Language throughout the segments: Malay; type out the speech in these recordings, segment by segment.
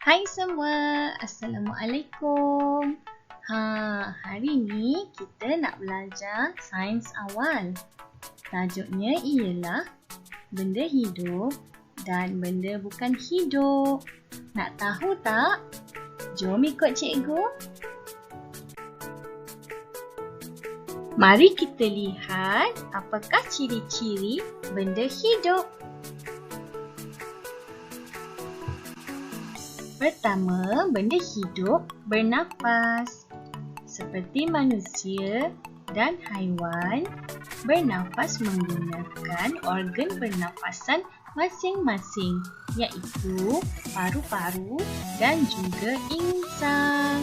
Hai semua, Assalamualaikum. Hari ni kita nak belajar sains awal. Tajuknya ialah benda hidup dan benda bukan hidup. Nak tahu tak? Jom ikut cikgu. Mari kita lihat apakah ciri-ciri benda hidup. Pertama, benda hidup bernafas. Seperti manusia dan haiwan, bernafas menggunakan organ pernafasan masing-masing, iaitu paru-paru dan juga insang.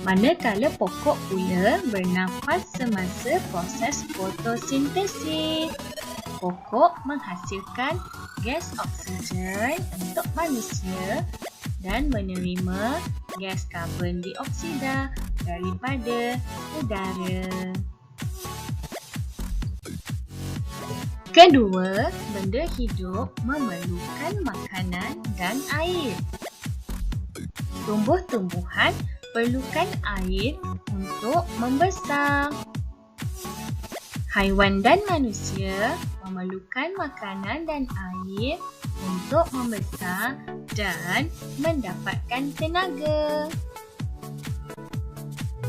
Manakala pokok pula bernafas semasa proses fotosintesis. Pokok menghasilkan gas oksigen untuk manusia dan menerima gas karbon dioksida daripada udara. Kedua, benda hidup memerlukan makanan dan air. Tumbuh-tumbuhan perlukan air untuk membesar. Haiwan dan manusia memerlukan makanan dan air untuk membesar dan mendapatkan tenaga.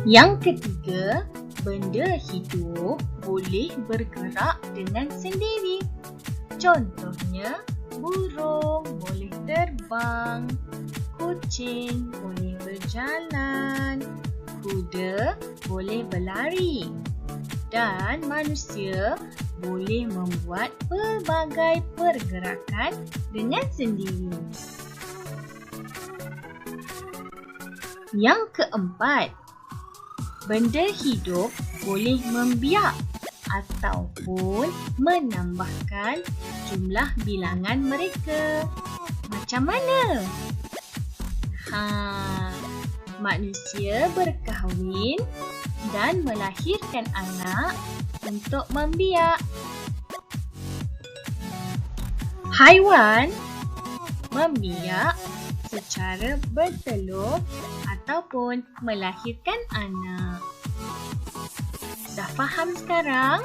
Yang ketiga, benda hidup boleh bergerak dengan sendiri. Contohnya, burung boleh terbang, kucing boleh berjalan, kuda boleh berlari. Dan manusia boleh membuat pelbagai pergerakan dengan sendiri. Yang keempat, benda hidup boleh membiak ataupun menambahkan jumlah bilangan mereka. Macam mana? Manusia berkahwin dan melahirkan anak untuk membiak. Haiwan membiak secara bertelur ataupun melahirkan anak. Dah faham sekarang?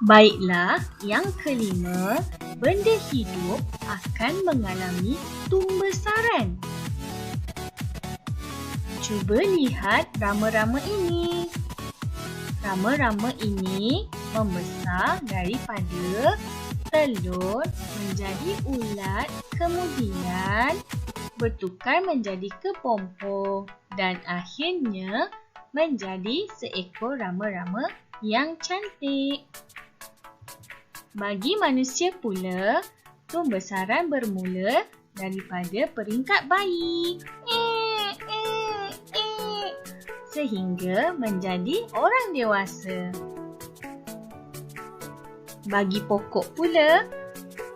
Baiklah, yang kelima, benda hidup akan mengalami tumbesaran. Cuba lihat rama-rama ini. Rama-rama ini membesar daripada telur menjadi ulat, kemudian bertukar menjadi kepompong dan akhirnya menjadi seekor rama-rama yang cantik. Bagi manusia pula, tumbesaran bermula daripada peringkat bayi sehingga menjadi orang dewasa. Bagi pokok pula,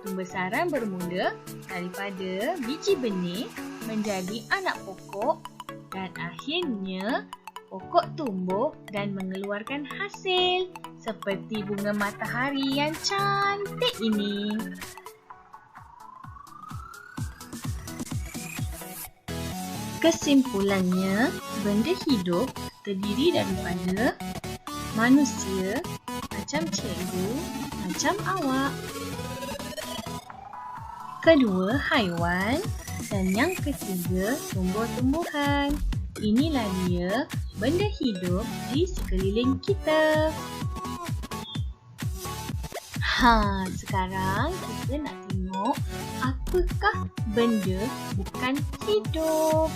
tumbesaran bermula daripada biji benih menjadi anak pokok dan akhirnya pokok tumbuh dan mengeluarkan hasil seperti bunga matahari yang cantik ini. Kesimpulannya, benda hidup terdiri daripada manusia, macam cikgu, macam awak. Kedua, haiwan. Dan yang ketiga, tumbuh-tumbuhan. Inilah dia benda hidup di sekeliling kita. Sekarang kita nak tengok apakah benda bukan hidup.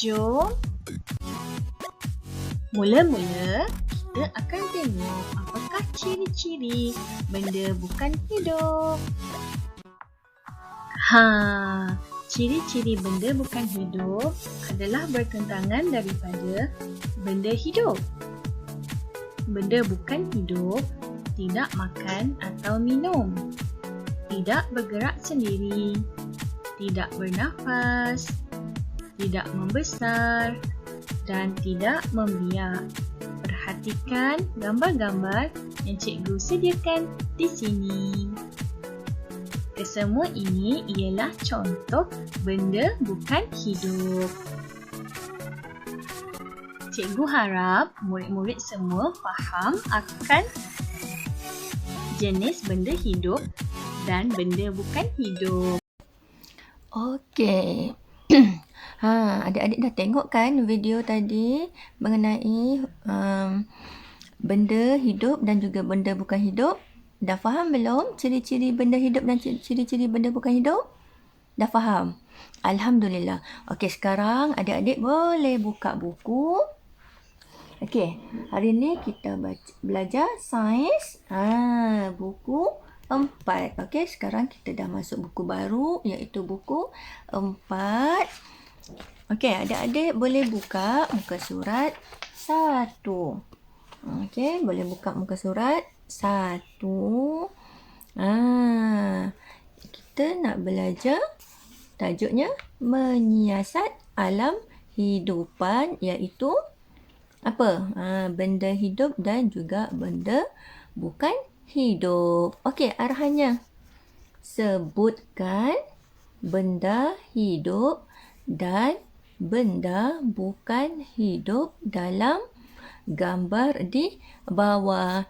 Jom. Mula-mula kita akan tengok apakah ciri-ciri benda bukan hidup. Ciri-ciri benda bukan hidup adalah bertentangan daripada benda hidup. Benda bukan hidup tidak makan atau minum, tidak bergerak sendiri, tidak bernafas, tidak membesar dan tidak membiak. Perhatikan gambar-gambar yang cikgu sediakan di sini. Kesemua ini ialah contoh benda bukan hidup. Cikgu harap murid-murid semua faham akan jenis benda hidup dan benda bukan hidup. Okey. Adik-adik dah tengok kan video tadi mengenai benda hidup dan juga benda bukan hidup? Dah faham belum ciri-ciri benda hidup dan ciri-ciri benda bukan hidup? Dah faham? Alhamdulillah. Okey, sekarang adik-adik boleh buka buku. Okey, hari ni kita belajar sains. Buku 4. Okey, sekarang kita dah masuk buku baru iaitu buku 4. Okey, adik-adik boleh buka muka surat 1. Okey, boleh buka muka surat 1. Kita nak belajar tajuknya menyiasat alam hidupan iaitu apa? Benda hidup dan juga benda bukan hidup. Okey, arahannya. Sebutkan benda hidup dan benda bukan hidup dalam gambar di bawah.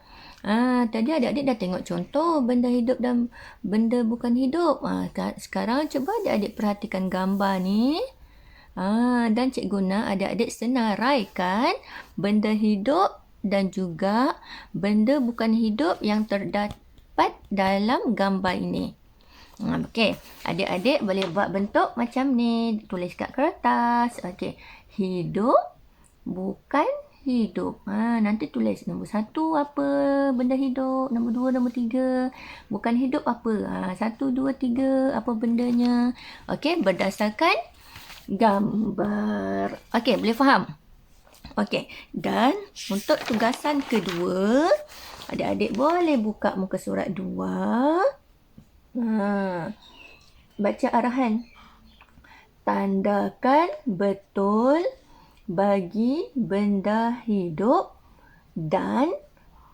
Tadi adik-adik dah tengok contoh benda hidup dan benda bukan hidup. Sekarang cuba adik-adik perhatikan gambar ni. Dan cikgu nak adik-adik senaraikan benda hidup dan juga benda bukan hidup yang terdapat dalam gambar ini. Okey, adik-adik boleh buat bentuk macam ni, tulis kat kertas. Okey, hidup bukan hidup. Nanti tulis nombor 1 apa benda hidup, nombor 2, nombor 3 bukan hidup apa. 1, 2, 3 apa bendanya. Okey, berdasarkan gambar. Okey, boleh faham? Okey, dan untuk tugasan kedua, adik-adik boleh buka muka surat 2. Baca arahan. Tandakan betul bagi benda hidup dan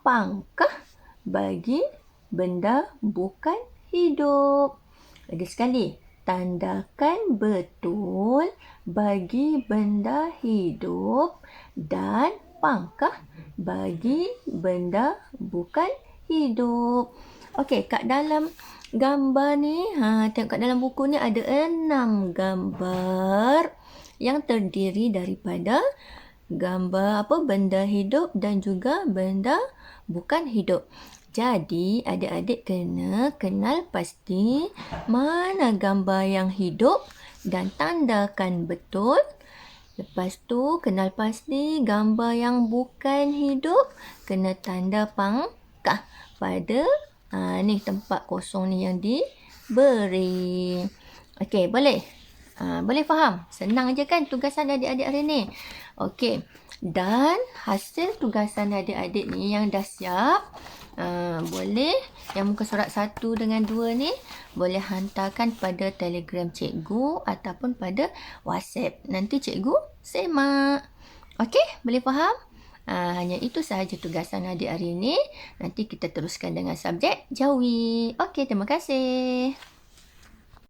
pangkah bagi benda bukan hidup. Lagi sekali. Tandakan betul bagi benda hidup dan pangkah bagi benda bukan hidup. Okey, kat dalam gambar ni, tengok kat dalam buku ni ada 6 gambar yang terdiri daripada gambar benda hidup dan juga benda bukan hidup. Jadi, adik-adik kena kenal pasti mana gambar yang hidup dan tandakan betul. Lepas tu, kenal pasti gambar yang bukan hidup, kena tanda pangkah pada ni tempat kosong ni yang diberi. Okey, boleh? Boleh faham? Senang je kan tugasan adik-adik hari ni? Okey, dan hasil tugasan adik-adik ni yang dah siap, boleh yang muka surat 1 dengan 2 ni boleh hantarkan pada Telegram cikgu ataupun pada WhatsApp. Nanti cikgu semak. Okey, boleh faham? Hanya itu sahaja tugasan adik hari ini. Nanti kita teruskan dengan subjek jawi. Okey, terima kasih.